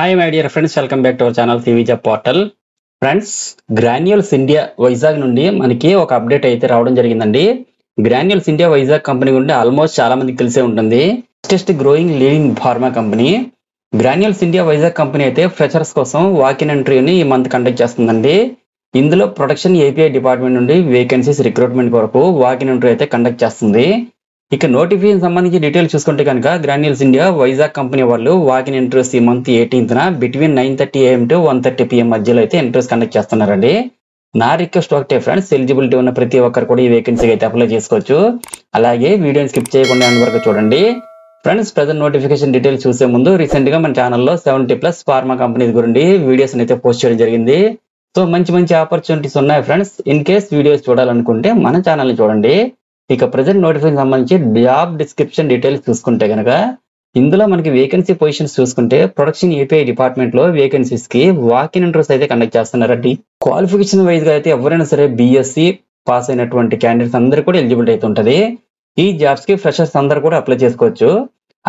Hi my dear friends, welcome back to our channel CV job portal. Friends, Granules India Vizag నుండి మనకి ఒక update అయితే రావడం జరిగిందండి. గ్రాన్యూల్స్ ఇండియా వైజాగ్ కంపెనీ గురించి ఆల్మోస్ట్ చాలా మందికి తెలిసే ఉంటుంది. Fastest growing leading pharma company. Granules India Vizag company అయితే ఫ్రెషర్స్ కోసం వాకిన్ ఇంటర్వ్యూని ఈ మంత్ కండక్ట్ చేస్తుందండి. ఇందులో ప్రొడక్షన్ ఏపీఐ డిపార్ట్మెంట్ నుండి వేకెన్సీస్ రిక్రూట్మెంట్ వరకు వాకిన్ ఇంటర్వ్యూ అయితే కండక్ట్ చేస్తుంది. ఇక నోటిఫికేషన్ సంబంధించి డీటెయిల్స్ చూసుకుంటే కనుక గ్రాన్యూల్స్ ఇండియా వైజాగ్ కంపెనీ వాళ్ళు వాకిన్ ఇంటర్వ్యూస్ ఈ మంత్ 18న బిట్వీన్ 9:30 AM to 1:30 PM మధ్యలో అయితే ఇంటర్వ్యూస్ కండక్ట్ చేస్తున్నారండి. నా రిక్వెస్ట్ ఒకటే ఫ్రెండ్స్, ఎలిజిబిలిటీ ఉన్న ప్రతి ఒక్కరు కూడా ఈ వేకెన్సీకి అయితే అప్లై చేసుకోవచ్చు. అలాగే వీడియోని స్కిప్ చేయకుండా ఎండ్ వరకు చూడండి. ఫ్రెండ్స్, ప్రజెంట్ నోటిఫికేషన్ డీటెయిల్స్ చూసే ముందు రీసెంట్ గా మన ఛానల్లో 70+ ఫార్మా కంపెనీస్ గురించి వీడియోస్ అయితే పోస్ట్ చేయడం జరిగింది. సో మంచి ఆపర్చునిటీస్ ఉన్నాయి ఫ్రెండ్స్. ఇన్ కేస్ వీడియోస్ చూడాలనుకుంటే మన ఛానల్ని చూడండి. ఇక ప్రజెంట్ నోటిఫికేషన్ సంబంధించి జాబ్ డిస్క్రిప్షన్ డీటెయిల్స్ చూసుకుంటే కనుక ఇందులో మనకి వేకెన్సీ పొజిషన్స్ చూసుకుంటే ప్రొడక్షన్ ఏపీఐ డిపార్ట్మెంట్ లో వేకెన్సీస్ కి వాకిన్ ఇంటర్వ్యూస్ అయితే కండక్ట్ చేస్తున్నారండి. క్వాలిఫికేషన్ వైజ్ గా అయితే ఎవరైనా సరే బీఎస్సీ పాస్ అయినటువంటి క్యాండిడేట్స్ అందరూ కూడా ఎలిజిబిలిటీ అయితే ఉంటుంది. ఈ జాబ్స్ కి ఫ్రెషర్స్ అందరూ కూడా అప్లై చేసుకోవచ్చు.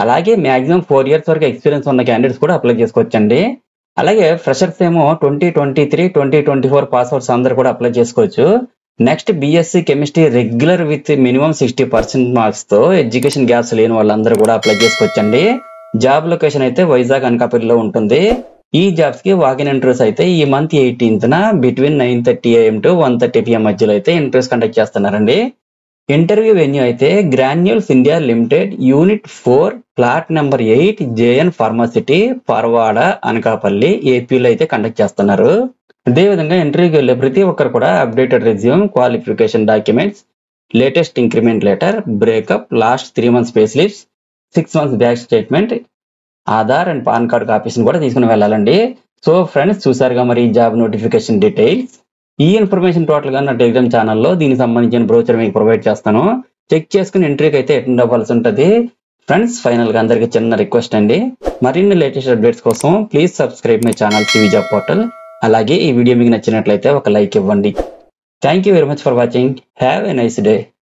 అలాగే మాక్సిమం 4 years వరకు ఎక్స్పీరియన్స్ ఉన్న క్యాండిడేట్స్ కూడా అప్లై చేసుకోవచ్చు అండి. అలాగే ఫ్రెషర్స్ ఏమో 2023, 2024 పాస్ అవుట్స్ అందరూ కూడా అప్లై చేసుకోవచ్చు. Next BSc chemistry regular with minimum 60% marks తో ఎడ్యుకేషన్ గ్యాప్స్ లేని వాళ్ళందరూ కూడా అప్లై చేసుకోవచ్చండి. జాబ్ లొకేషన్ అయితే వైజాగ్ అనకాపల్లిలో ఉంటుంది. ఈ జాబ్స్ కి వాకిన్ ఇంటర్వ్యూస్ అయితే ఈ మంత్ 18న బిట్వీన్ 9:30 AM to 1:30 PM మధ్యలో అయితే ఇంటర్వ్యూస్ కండక్ట్ చేస్తున్నారండి. ఇంటర్వ్యూ వెన్యూ అయితే Granules India Limited unit 4 plot number 8 JN Pharma City Parawada Anakapalli ఏపీలో అయితే కండక్ట్ చేస్తున్నారు. అదేవిధంగా ఇంటర్వ్యూకి వెళ్ళే ప్రతి ఒక్కరు కూడా updated resume, qualification documents, latest increment letter, breakup, last 3 months pay slips, 6 months bank statement, Aadhaar and pan card copies కూడా తీసుకుని వెళ్ళాలండి. సో ఫ్రెండ్స్, చూసారుగా మరి జాబ్ నోటిఫికేషన్ డీటెయిల్స్. ఈ ఇన్ఫర్మేషన్ టోటల్ గా నా టెలిగ్రామ్ ఛానల్లో దీనికి సంబంధించిన బ్రోచర్ మీకు ప్రొవైడ్ చేస్తాను. చెక్ చేసుకుని ఇంటర్వ్యూకి అయితే అటెండ్ అవ్వాల్సి ఉంటుంది. ఫ్రెండ్స్, ఫైనల్ గా అందరికి చిన్న రిక్వెస్ట్ అండి, మరిన్ని లేటెస్ట్ అప్డేట్స్ కోసం please subscribe my channel CV job portal. అలాగే ఈ వీడియో మీకు నచ్చినట్లయితే ఒక లైక్ ఇవ్వండి. Thank you very much for watching. Have a nice day.